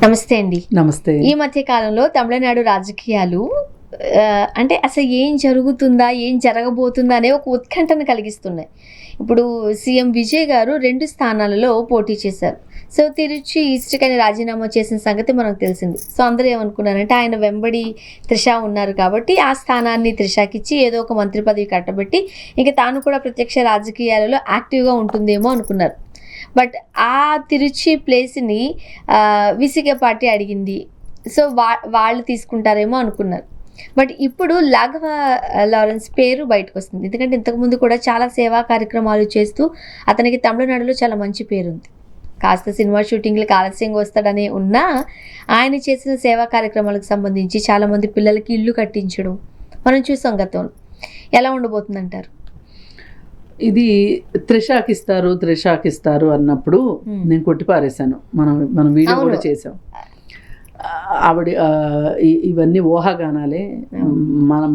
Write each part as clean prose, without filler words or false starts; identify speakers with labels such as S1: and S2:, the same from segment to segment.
S1: నమస్తే అండి.
S2: నమస్తే.
S1: ఈ మధ్య కాలంలో తమిళనాడు రాజకీయాలు అంటే అసలు ఏం జరుగుతుందా, ఏం జరగబోతుందా అనే ఒక ఉత్కంఠను కలిగిస్తున్నాయి. ఇప్పుడు సీఎం విజయ్ గారు 2 స్థానాలలో పోటీ చేశారు. సో తిరుచి ఈస్ట్‌కని రాజీనామా చేసిన సంగతి మనకు తెలిసింది. సో అందరూ ఏమనుకున్నారంటే ఆయన వెంబడి త్రిష ఉన్నారు కాబట్టి ఆ స్థానాన్ని త్రిషకిచ్చి ఏదో ఒక మంత్రి పదవి కట్టబెట్టి ఇక తాను కూడా ప్రత్యక్ష రాజకీయాలలో యాక్టివ్గా ఉంటుందేమో అనుకున్నారు. బట్ ఆ తిరుచి ప్లేస్ని విసిగే పార్టీ అడిగింది. సో వాళ్ళు తీసుకుంటారేమో అనుకున్నారు. బట్ ఇప్పుడు లాఘవ లారెన్స్ పేరు బయటకు వస్తుంది. ఎందుకంటే ఇంతకుముందు కూడా చాలా సేవా కార్యక్రమాలు చేస్తూ అతనికి తమిళనాడులో చాలా మంచి పేరుంది. కాస్త సినిమా షూటింగ్లకు ఆలస్యంగా వస్తాడని ఉన్నా ఆయన చేసిన సేవా కార్యక్రమాలకు సంబంధించి చాలామంది పిల్లలకి ఇల్లు కట్టించడం మనం చూసాం గతంలో. ఎలా ఉండబోతుందంటారు?
S2: ఇది త్రిషాకి ఇస్తారు అన్నప్పుడు నేను కొట్టిపారేశాను. మనం వీడియో కూడా చేసాం. ఆవిడ ఇవన్నీ ఊహాగానాలే,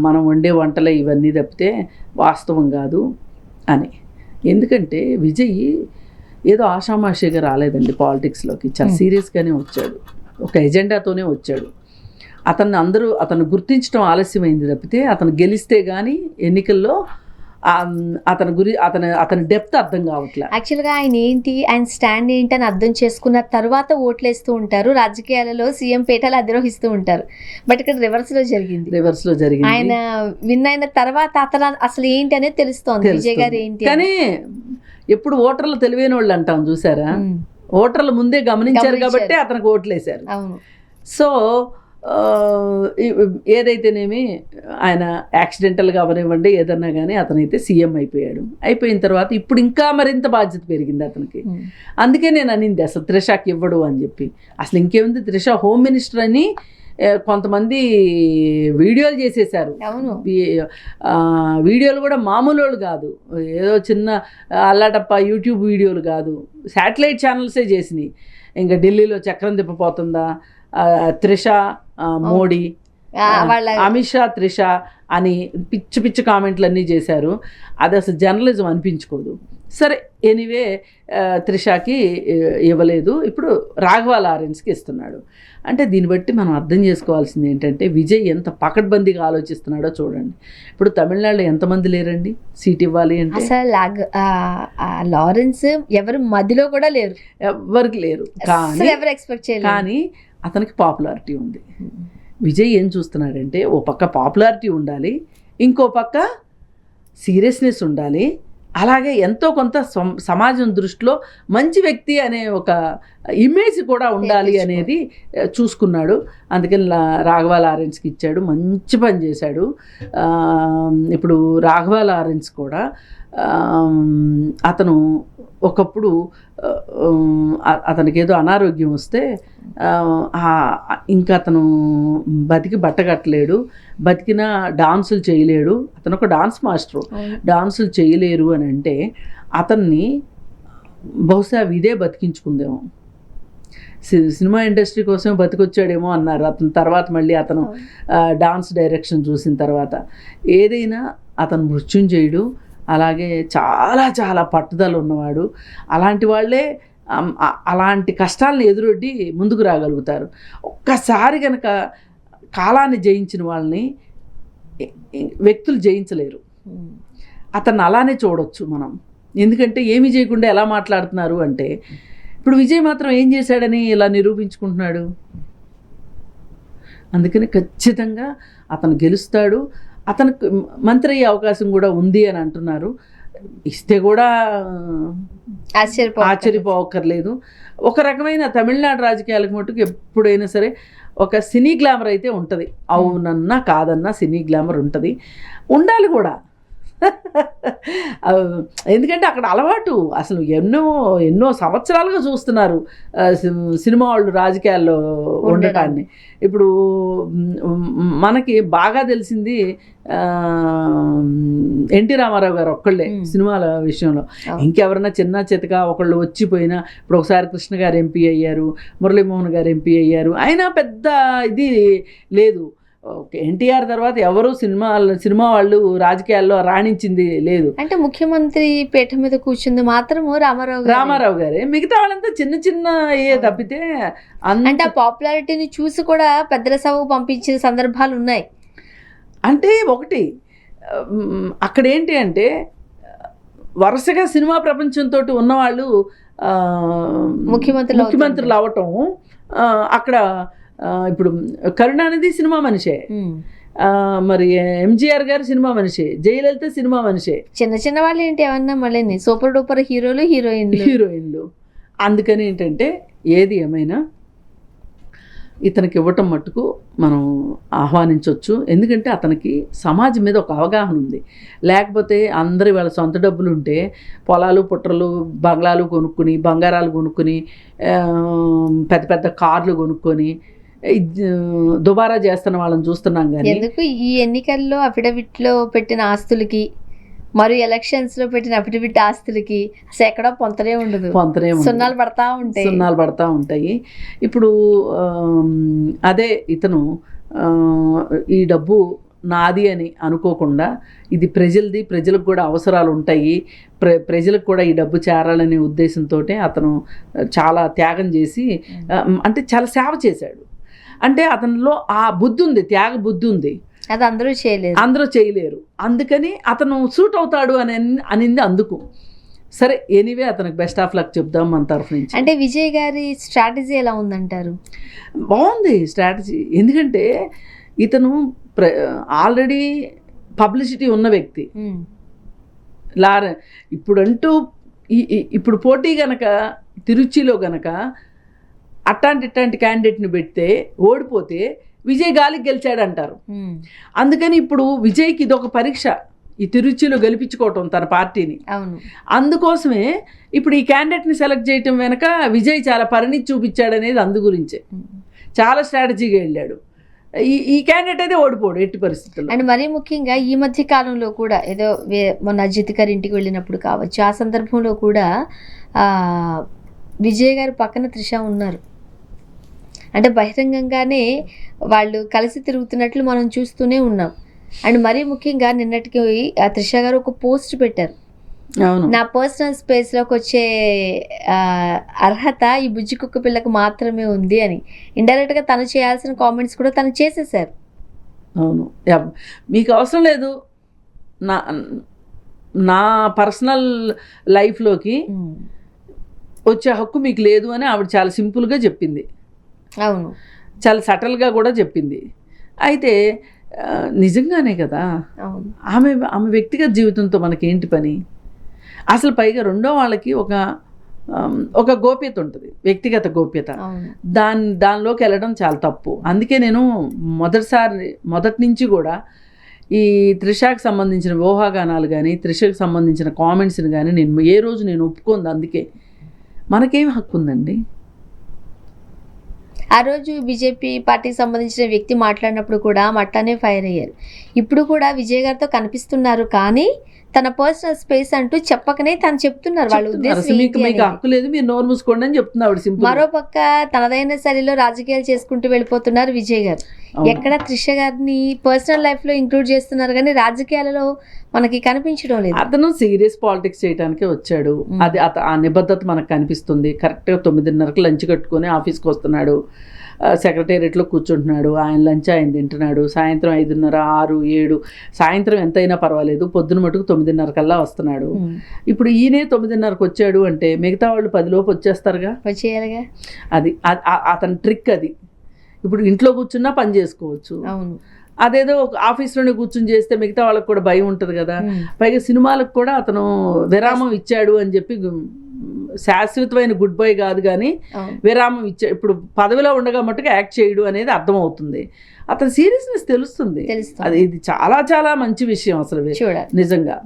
S2: మనం వండే వంటలే ఇవన్నీ తప్పితే వాస్తవం కాదు అని. ఎందుకంటే విజయ్ ఏదో ఆషామాషిగా రాలేదండి పాలిటిక్స్లోకి, చాలా సీరియస్గానే వచ్చాడు, ఒక ఎజెండాతోనే వచ్చాడు. అతను గుర్తించడం ఆలస్యమైంది తప్పితే అతను గెలిస్తే కానీ ఎన్నికల్లో అతని డెప్త్ అర్థం కావట్లేదు.
S1: యాక్చువల్గా ఆయన స్టాండ్ ఏంటి అని అర్థం చేసుకున్న తర్వాత ఓట్లేస్తూ ఉంటారు. రాజకీయాలలో సీఎం పేటలు అధిరోహిస్తూ ఉంటారు. బట్ ఇక్కడ రివర్స్లో జరిగింది. ఆయన విన్ అయిన తర్వాత అతను అసలు ఏంటి అనేది తెలుస్తోంది, విజయ్ గారు ఏంటి.
S2: కానీ ఎప్పుడు ఓటర్లు తెలివైన వాళ్ళు అంటాం చూసారా, ఓటర్లు ముందే గమనించారు కాబట్టి అతనికి ఓట్లేశారు.
S1: అవును.
S2: సో ఏదైతేనేమి ఆయన యాక్సిడెంటల్గా అవనివ్వండి ఏదన్నా కానీ అతనైతే సీఎం అయిపోయిన తర్వాత ఇప్పుడు ఇంకా మరింత బాధ్యత పెరిగింది అతనికి. అందుకే నేను అనింది అసలు త్రిషకి ఇవ్వడు అని చెప్పి. అసలు ఇంకేముంది, త్రిష హోమ్ మినిస్టర్ అని కొంతమంది వీడియోలు చేసేసారు. వీడియోలు కూడా మామూలు వాళ్ళు కాదు, ఏదో చిన్న అల్లాటప్ప యూట్యూబ్ వీడియోలు కాదు, శాటిలైట్ ఛానల్సే చేసినాయి. ఇంకా ఢిల్లీలో చక్రం తిప్పపోతుందా, త్రిష మోడీ, అమిత్ షా త్రిష అని పిచ్చి కామెంట్లు అన్నీ చేశారు. అది అసలు జర్నలిజం అనిపించుకోదు. సరే, ఎనీవే త్రిషకి ఇవ్వలేదు, ఇప్పుడు రాఘవ లారెన్స్కి ఇస్తున్నాడు. అంటే దీన్ని బట్టి మనం అర్థం చేసుకోవాల్సింది ఏంటంటే విజయ్ ఎంత పకడ్బందీగా ఆలోచిస్తున్నాడో చూడండి. ఇప్పుడు తమిళనాడులో ఎంతమంది లేరండి సీట్ ఇవ్వాలి అంటే?
S1: అసలు లారెన్స్ ఎవరు మధ్యలో కూడా లేరు,
S2: ఎవరికి లేరు. కానీ
S1: ఎవరు ఎక్స్పెక్ట్ చేయలేదు.
S2: కానీ అతనికి పాపులారిటీ ఉంది. విజయ్ ఏం చూస్తున్నాడంటే ఓ పక్క పాపులారిటీ ఉండాలి, ఇంకో పక్క సీరియస్నెస్ ఉండాలి, అలాగే ఎంతో కొంత సమాజం దృష్టిలో మంచి వ్యక్తి అనే ఒక ఇమేజ్ కూడా ఉండాలి అనేది చూసుకున్నాడు. అందుకని రాఘవ లారెన్స్కి ఇచ్చాడు. మంచి పని చేశాడు. ఇప్పుడు రాఘవ లారెన్స్ కూడా అతను ఒకప్పుడు అతనికి ఏదో అనారోగ్యం వస్తే ఇంకా అతను బట్టగట్టలేడు, బతికినా డాన్సులు చేయలేడు. అతను ఒక డాన్స్ మాస్టరు, డాన్సులు చేయలేరు అని అంటే అతన్ని బహుశా ఇదే బతికించుకుందేమో, సినిమా ఇండస్ట్రీ కోసం బతికొచ్చాడేమో అన్నారు. అతని తర్వాత మళ్ళీ అతను డాన్స్ డైరెక్షన్ చూసిన తర్వాత ఏదైనా అతను మృత్యుంజయుడు, అలాగే చాలా చాలా పట్టుదల ఉన్నవాడు. అలాంటి వాళ్ళే అలాంటి కష్టాలను ఎదురొడ్డి ముందుకు రాగలుగుతారు. ఒక్కసారి కనుక కాలాన్ని జయించిన వాళ్ళని వ్యక్తులు జయించలేరు. అతన్ని అలానే చూడొచ్చు మనం. ఎందుకంటే ఏమీ చేయకుండా ఎలా మాట్లాడుతున్నారు అంటే, ఇప్పుడు విజయ్ మాత్రం ఏం చేశాడని ఇలా నిరూపించుకుంటున్నాడు. అందుకని ఖచ్చితంగా అతను గెలుస్తాడు. అతనికి మంత్రి అయ్యే అవకాశం కూడా ఉంది అని అంటున్నారు. ఇస్తే కూడా ఆశ్చర్యపోవక్కర్లేదు. ఒక రకమైన తమిళనాడు రాజకీయాలకు మటుకు ఎప్పుడైనా సరే ఒక సినీ గ్లామర్ అయితే ఉంటుంది. అవునన్నా కాదన్నా సినీ గ్లామర్ ఉంటుంది, ఉండాలి కూడా. ఎందుకంటే అక్కడ అలవాటు, అసలు ఎన్నో సంవత్సరాలుగా చూస్తున్నారు సినిమా వాళ్ళు రాజకీయాల్లో ఉండటాన్ని. ఇప్పుడు మనకి బాగా తెలిసింది ఎన్టీ రామారావు గారు ఒక్కళ్ళే సినిమాల విషయంలో. ఇంకెవరన్నా చిన్న చితక ఒకళ్ళు వచ్చిపోయినా, ఇప్పుడు ఒకసారి కృష్ణ గారు ఎంపీ అయ్యారు, మురళీమోహన్ గారు ఎంపీ అయ్యారు, అయినా పెద్ద ఇది లేదు. ఎన్టీఆర్ తర్వాత ఎవరు సినిమా వాళ్ళు రాజకీయాల్లో రాణించింది లేదు.
S1: అంటే ముఖ్యమంత్రి పీఠ మీద కూర్చుంది మాత్రము
S2: రామారావు గారే. మిగతా వాళ్ళంతా చిన్న చిన్న తప్పితే
S1: అంటే ఆ పాపులారిటీని చూసి కూడా పెద్దల సభకు పంపించిన సందర్భాలు ఉన్నాయి.
S2: అంటే ఒకటి అక్కడ ఏంటి అంటే వరుసగా సినిమా ప్రపంచంతో ఉన్నవాళ్ళు ముఖ్యమంత్రులు అవటం. అక్కడ ఇప్పుడు కరుణానిధి సినిమా మనిషే, మరి ఎంజీఆర్ గారు సినిమా మనిషే, జయలలిత సినిమా మనిషే.
S1: చిన్న చిన్న వాళ్ళు ఏంటి ఏమన్నా మళ్ళీ సూపర్ డూపర్ హీరోయిన్లు.
S2: అందుకని ఏంటంటే ఏది ఏమైనా ఇతనికి ఇవ్వటం మట్టుకు మనం ఆహ్వానించవచ్చు. ఎందుకంటే అతనికి సమాజం మీద ఒక అవగాహన ఉంది. లేకపోతే అందరి వాళ్ళ సొంత డబ్బులు ఉంటే పొలాలు పుట్రలు బంగ్లాలు కొనుక్కుని బంగారాలు కొనుక్కుని పెద్ద పెద్ద కార్లు కొనుక్కొని దుబారా చేస్తున్న వాళ్ళని చూస్తున్నాం. కానీ
S1: ఎందుకు ఈ ఎన్నికల్లో అఫిడవిట్లో పెట్టిన ఆస్తులకి మరియు ఎలక్షన్స్లో పెట్టిన అఫిడవిట్ ఆస్తులకి అసలు ఎక్కడో పొంతనే ఉండదు, సున్నాలు పడతా ఉంటాయి. ఇప్పుడు అదే ఇతను ఈ డబ్బు నాది అని అనుకోకుండా ఇది ప్రజలది, ప్రజలకు కూడా అవసరాలు ఉంటాయి, ప్రజలకు కూడా ఈ డబ్బు చేరాలనే ఉద్దేశంతో అతను చాలా త్యాగం చేసి అంటే చాలా సేవ చేశాడు. అంటే అతనిలో ఆ బుద్ధి ఉంది, త్యాగ బుద్ధి ఉంది. అది అందరూ చేయలేరు. అందుకని అతను సూట్ అవుతాడు అనింది అందుకు. సరే, ఎనీవే అతనికి బెస్ట్ ఆఫ్ లక్ చెప్దాం మన తరఫు నుంచి. అంటే విజయ్ గారి స్ట్రాటజీ ఎలా ఉందంటారు?
S2: బాగుంది స్ట్రాటజీ. ఎందుకంటే ఇతను ఆల్రెడీ పబ్లిసిటీ ఉన్న వ్యక్తి. ఇప్పుడు పోటీ గనక తిరుచిలో గనక ఇట్లాంటి క్యాండిడేట్ని పెడితే ఓడిపోతే విజయ్ గాలికి గెలిచాడంటారు. అందుకని ఇప్పుడు విజయ్కి ఇదొక పరీక్ష, ఈ తిరుచిలో గెలిపించుకోవటం తన పార్టీని. అందుకోసమే ఇప్పుడు ఈ క్యాండిడేట్ని సెలెక్ట్ చేయటం వెనక విజయ్ చాలా పరిణితి చూపించాడనేది అందు గురించే చాలా స్ట్రాటజీగా వెళ్ళాడు. ఈ క్యాండిడేట్ అయితే ఓడిపోడు ఎట్టి పరిస్థితుల్లో.
S1: అండ్ మరీ ముఖ్యంగా ఈ మధ్య కాలంలో కూడా ఏదో మొన్న అజిత్ గారి ఇంటికి వెళ్ళినప్పుడు కావచ్చు, ఆ సందర్భంలో కూడా విజయ్ గారు పక్కన త్రిష ఉన్నారు. అంటే బహిరంగంగానే వాళ్ళు కలిసి తిరుగుతున్నట్లు మనం చూస్తూనే ఉన్నాం. అండ్ మరీ ముఖ్యంగా నిన్నటికి త్రిష గారు ఒక పోస్ట్ పెట్టారు, నా పర్సనల్ స్పేస్లోకి వచ్చే అర్హత ఈ బుజ్జి కుక్క పిల్లకు మాత్రమే ఉంది అని. ఇండైరెక్ట్గా తను చేయాల్సిన కామెంట్స్ కూడా తను చేసేసారు.
S2: అవును, మీకు అవసరం లేదు నా పర్సనల్ లైఫ్లోకి వచ్చే హక్కు మీకు లేదు అని ఆవిడ చాలా సింపుల్గా చెప్పింది.
S1: అవును,
S2: చాలా సటల్గా కూడా చెప్పింది. అయితే నిజంగానే కదా, ఆమె వ్యక్తిగత జీవితంతో మనకేంటి పని అసలు? పైగా రెండో వాళ్ళకి ఒక గోప్యత ఉంటుంది, వ్యక్తిగత గోప్యత. దానిలోకి వెళ్ళడం చాలా తప్పు. అందుకే నేను మొదటి నుంచి కూడా ఈ త్రిషకు సంబంధించిన ఊహాగానాలు కానీ త్రిషకు సంబంధించిన కామెంట్స్ని కానీ ఏ రోజు నేను ఒప్పుకోంది. అందుకే మనకేం హక్కు ఉందండి?
S1: ఆ రోజు బీజేపీ పార్టీకి సంబంధించిన వ్యక్తి మాట్లాడినప్పుడు కూడా అట్లానే ఫైర్ అయ్యారు. ఇప్పుడు కూడా విజయ్ గారితో కనిపిస్తున్నారు, కానీ తన పర్సనల్ స్పేస్ అంటూ చెప్పకనే తను చెప్తున్నారు. వాళ్ళ ఉద్దేశం
S2: హక్కు లేదు, మీరు నోరు మూసుకోండి అని చెప్తున్నారు.
S1: మరోపక్క తనదైన శైలిలో రాజకీయాలు చేసుకుంటూ వెళ్ళిపోతున్నారు విజయ్ గారు. ఎక్కడ త్రిష గారిని పర్సనల్ లైఫ్ లో ఇంక్లూడ్ చేస్తున్నారు, కానీ రాజకీయాలలో మనకి కనిపించడం లేదు.
S2: అతను సీరియస్ పాలిటిక్స్ చేయడానికే వచ్చాడు. అది ఆ నిబద్ధత మనకు కనిపిస్తుంది. కరెక్ట్గా 9:30కి లంచ్ కట్టుకొని ఆఫీస్కి వస్తున్నాడు, సెక్రటేరియట్లో కూర్చుంటున్నాడు, ఆయన లంచ్ ఆయన తింటున్నాడు. సాయంత్రం 5:30, 6, 7 సాయంత్రం ఎంతైనా పర్వాలేదు, పొద్దున మటుకు 9:30 కల్లా వస్తున్నాడు. ఇప్పుడు ఈయనే 9:30కి వచ్చాడు అంటే మిగతా వాళ్ళు 10 లోపు వచ్చేస్తారుగా,
S1: వచ్చేయాలిగా.
S2: అది అతని ట్రిక్. అది ఇప్పుడు ఇంట్లో కూర్చున్నా పని చేసుకోవచ్చు. అదేదో ఆఫీస్లోనే కూర్చుని చేస్తే మిగతా వాళ్ళకి కూడా భయం ఉంటుంది కదా. పైగా సినిమాలకు కూడా అతను విరామం ఇచ్చాడు అని చెప్పి శాశ్వతమైన గుడ్ బై కాదు, కానీ విరామం ఇచ్చా. ఇప్పుడు పదవిలో ఉండగా మట్టుగా యాక్ట్ చేయడు అనేది అర్థమవుతుంది. అతని సీరియస్నెస్ తెలుస్తుంది. ఇది చాలా చాలా మంచి విషయం అసలు నిజంగా.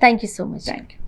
S1: Thank you so much.
S2: Thank you.